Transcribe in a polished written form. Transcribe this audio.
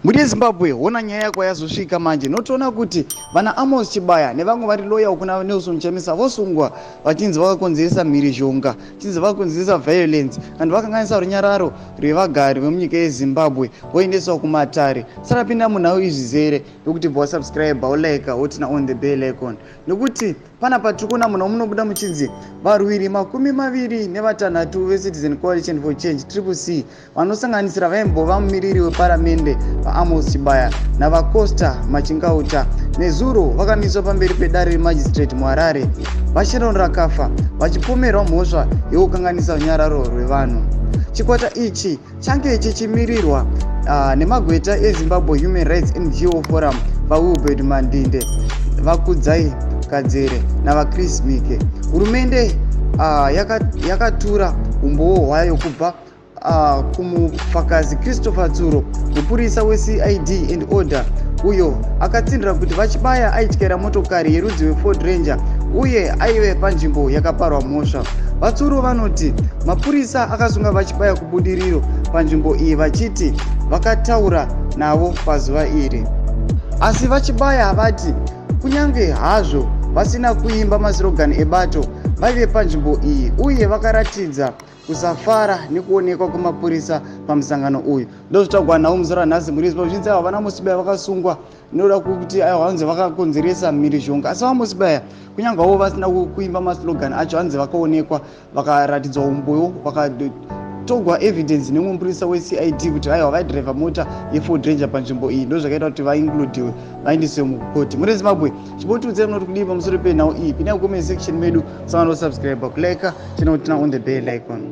Muri Zimbabwe hona nyaya yako yazosvika manje. Notoona kuti vana Amos Chibaya nevamwe vari loya kuna Nelson Chamisa vosungwa vachinzi vakakonzeresa mhirizhonga, chinzi vakakonzeresa violence kandi vakanganisa runyararo rwevagari vemunyika yeZimbabwe voendeswa kumatare. Saka pinda munhau izvizere nokuti bva wasubscribe ulike wotina on the bell icon nokuti pana patikuna munhu munobuda muchinzi varwiri 26 veCitizen Coalition for Change CCC vanosanganisira vaimbova mumiriri weparamende vaAmos Chibaya navaCosta Machingauta nezuro vakamiswa pamberi pedare remajistrate muHarare vachirano rakafa vachipomerwa mhosva yekukanganisa unyararo rwevanhu. Chikwata ichi change chichimirirwa nemagweta eZimbabwe Human Rights NGO Forum vaUbed Mandinde, vaKuTYA Kadzere navaChris Mike. Hurumende yakatura umboo hwayo kubva kumufakazi Christopher Tsuro, mupurisa weCID and Order, uyo akatsindira kuti vaChibaya aityera motokari yerudzi weFord Ranger uye aive panzvimbo yakaparwa mhosva. Vatsuro vanoti mapurisa akasunga vaChibaya kubudiriro panzvimbo iyi vachiti vakataura navo pazuva iri. Asi vaChibaya havati kunyange hazvo vasina kuimba maslogani ebato vaive panzvimbo iyi uye vakaratidza kusafara nekuonekwa kwemapurisa pamusangano uyu. Ndozvitagwa nawo muzora nhasi muri Zimbabwe zvinzi ava vana Mosibaya vakasungwa noda kuti hanzi vakakonzeresa mhirizhonga, asi vaMosibaya kunyangewo vasina kuimba maslogani acho hanzi vakaonekwa vakaratidzwa umboyo vakatogwa evidence nemupurisa weCID kuti aiwa vaidhiraivha mota yeFord Ranger panzvimbo iyi. Ndozvakaita kuti vaincludiwe vaendeswe mukoti. Muri Zimbabwe chibotudzai munoti kudii pamusoro penhau iyi. Pinai kucomment section medu, usavana kusubscribe kulike chinotina on the bell icon.